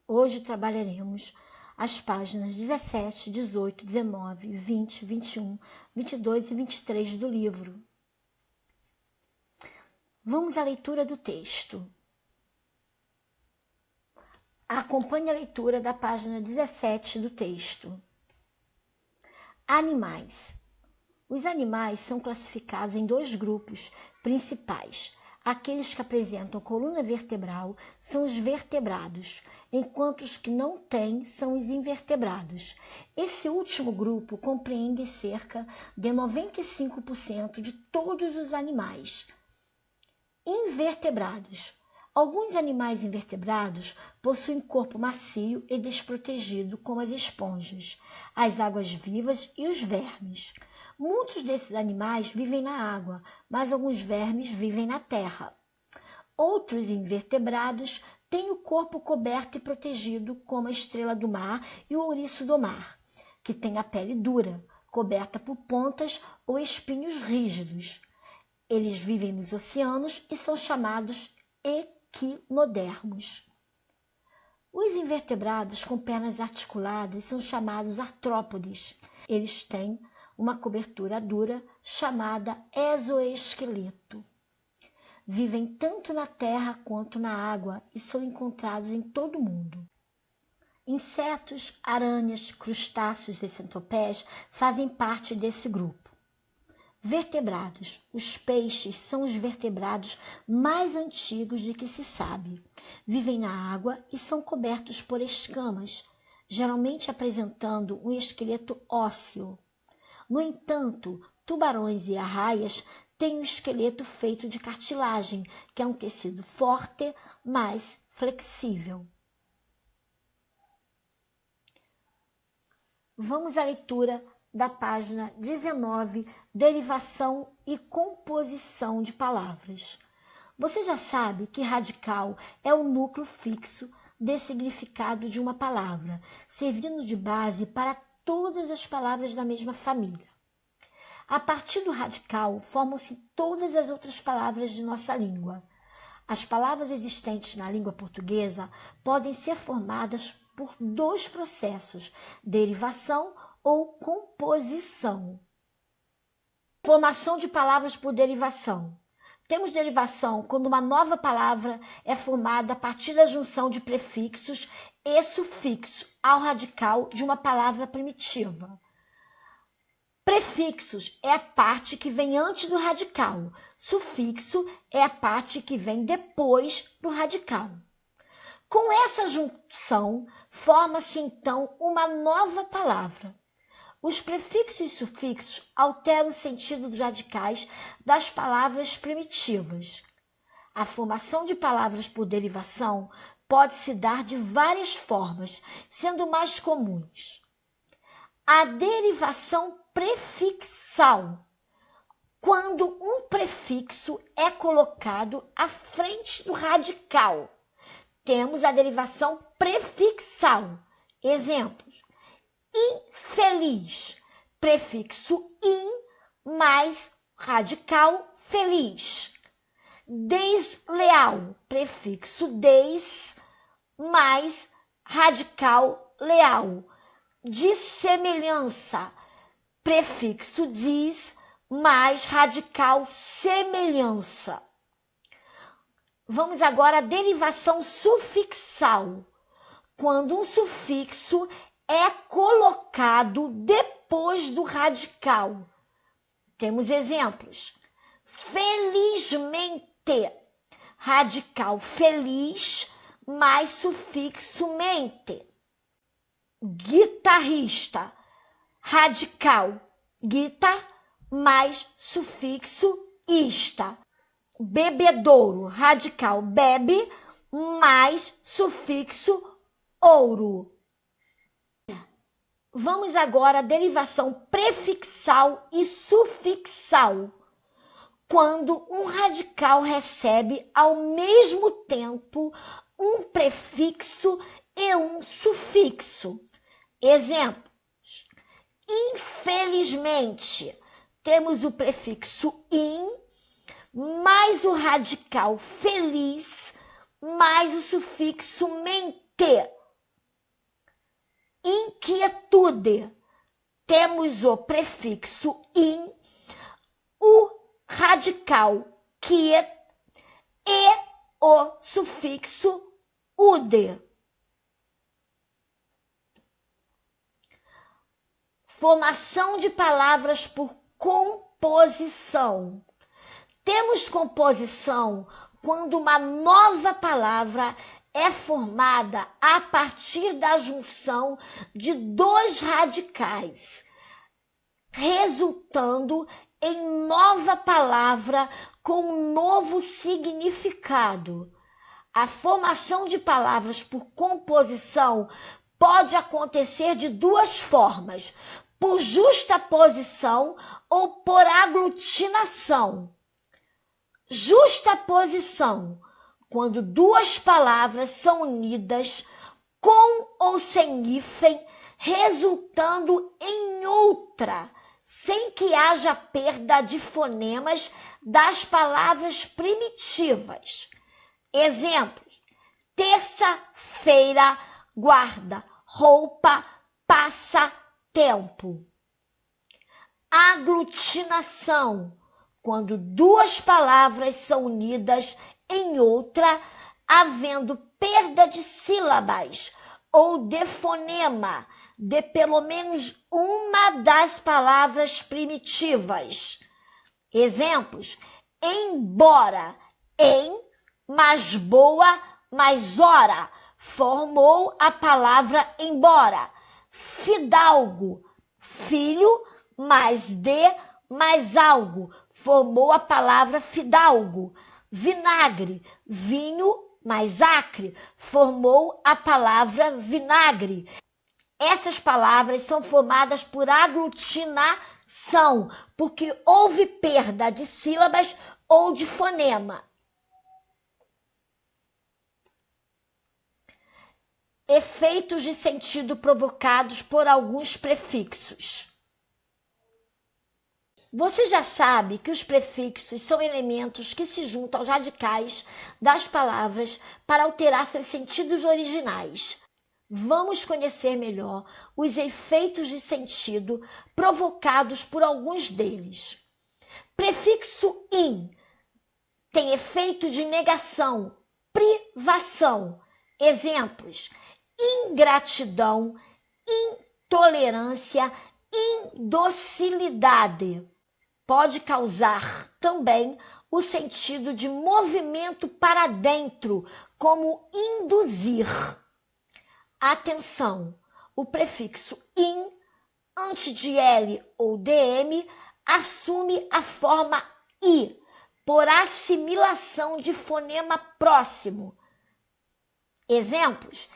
Hoje trabalharemos as páginas 17, 18, 19, 20, 21, 22 e 23 do livro. Vamos à leitura do texto. Acompanhe a leitura da página 17 do texto. Animais. Os animais são classificados em dois grupos principais. Aqueles que apresentam coluna vertebral são os vertebrados, enquanto os que não têm são os invertebrados. Esse último grupo compreende cerca de 95% de todos os animais invertebrados. Alguns animais invertebrados possuem corpo macio e desprotegido, como as esponjas, as águas-vivas e os vermes. Muitos desses animais vivem na água, mas alguns vermes vivem na terra. Outros invertebrados têm o corpo coberto e protegido, como a estrela do mar e o ouriço do mar, que tem a pele dura, coberta por pontas ou espinhos rígidos. Eles vivem nos oceanos e são chamados equinodermos. Os invertebrados com pernas articuladas são chamados artrópodes. Eles têm uma cobertura dura chamada exoesqueleto. Vivem tanto na terra quanto na água e são encontrados em todo o mundo. Insetos, aranhas, crustáceos e centopeias fazem parte desse grupo. Vertebrados. Os peixes são os vertebrados mais antigos de que se sabe. Vivem na água e são cobertos por escamas, geralmente apresentando um esqueleto ósseo. No entanto, tubarões e arraias têm um esqueleto feito de cartilagem, que é um tecido forte, mas flexível. Vamos à leitura da página 19, derivação e composição de palavras. Você já sabe que radical é o núcleo fixo de significado de uma palavra, servindo de base para todas as palavras da mesma família. A partir do radical, formam-se todas as outras palavras de nossa língua. As palavras existentes na língua portuguesa podem ser formadas por dois processos, derivação ou composição. Formação de palavras por derivação. Temos derivação quando uma nova palavra é formada a partir da junção de prefixos e sufixos ao radical de uma palavra primitiva. Prefixos é a parte que vem antes do radical. Sufixo é a parte que vem depois do radical. Com essa junção, forma-se então uma nova palavra. Os prefixos e sufixos alteram o sentido dos radicais das palavras primitivas. A formação de palavras por derivação pode se dar de várias formas, sendo mais comuns. A derivação prefixal, quando um prefixo é colocado à frente do radical. Temos a derivação prefixal. Exemplos: infeliz, prefixo in mais radical feliz. Desleal, prefixo des mais radical leal. Dissemelhança, prefixo dis mais radical semelhança. Vamos agora à derivação sufixal, quando um sufixo é colocado depois do radical. Temos exemplos: felizmente, radical feliz mais sufixo mente. Guitarrista, radical guitar mais sufixo ista. Bebedouro, radical bebe mais sufixo ouro. Vamos agora à derivação prefixal e sufixal, quando um radical recebe ao mesmo tempo um prefixo e um sufixo. Exemplos: infelizmente, temos o prefixo in mais o radical feliz mais o sufixo mente. inquietude. Temos o prefixo in, o radical quiet e o sufixo ude. Formação de palavras por composição. Temos composição quando uma nova palavra é formada a partir da junção de dois radicais, resultando em nova palavra com um novo significado. A formação de palavras por composição pode acontecer de duas formas: por justaposição ou por aglutinação. Justaposição, quando duas palavras são unidas com ou sem hífen, resultando em outra, sem que haja perda de fonemas das palavras primitivas. Exemplos: terça-feira, guarda, roupa, passa, tempo. Aglutinação, quando duas palavras são unidas em outra, havendo perda de sílabas ou de fonema de pelo menos uma das palavras primitivas. Exemplos: embora, em, mais boa, mais hora, formou a palavra embora. Fidalgo, filho, mais de, mais algo, formou a palavra fidalgo. Vinagre, vinho, mais acre, formou a palavra vinagre. Essas palavras são formadas por aglutinação, porque houve perda de sílabas ou de fonema. Efeitos de sentido provocados por alguns prefixos. Você já sabe que os prefixos são elementos que se juntam aos radicais das palavras para alterar seus sentidos originais. Vamos conhecer melhor os efeitos de sentido provocados por alguns deles. Prefixo in tem efeito de negação, privação. Exemplos: ingratidão, intolerância, indocilidade. Pode causar também o sentido de movimento para dentro, como induzir. Atenção! O prefixo in, antes de L ou DM, assume a forma I, por assimilação de fonema próximo. Exemplos: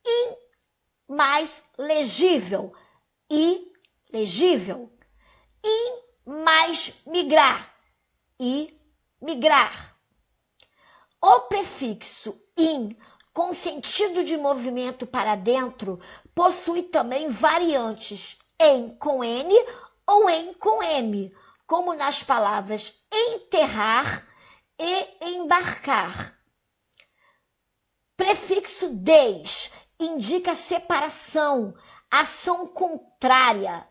in mais legível, ilegível. In mais migrar, e migrar. O prefixo in, com sentido de movimento para dentro, possui também variantes em com N ou em com M, como nas palavras enterrar e embarcar. Prefixo des indica separação, ação contrária.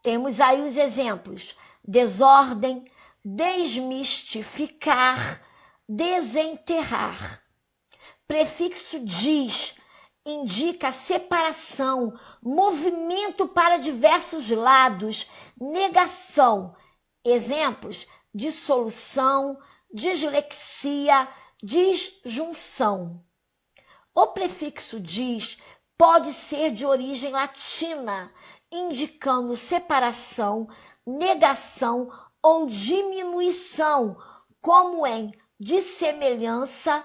Temos aí os exemplos: desordem, desmistificar, desenterrar. Prefixo dis indica separação, movimento para diversos lados, negação. Exemplos: dissolução, dislexia, disjunção. O prefixo dis pode ser de origem latina, indicando separação, negação ou diminuição, como em dissemelhança,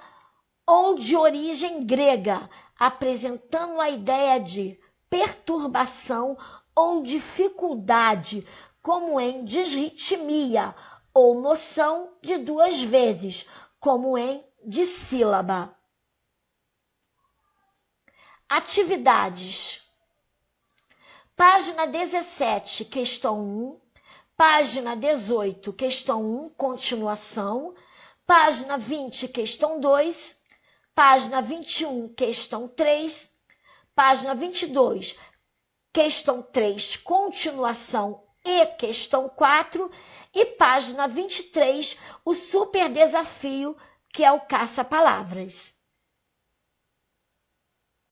ou de origem grega, apresentando a ideia de perturbação ou dificuldade, como em disritmia, ou noção de duas vezes, como em dissílaba. Atividades. Página 17, questão 1. Página 18, questão 1, continuação. Página 20, questão 2. Página 21, questão 3. Página 22, questão 3, continuação e questão 4. E página 23, o super desafio, que é o caça-palavras.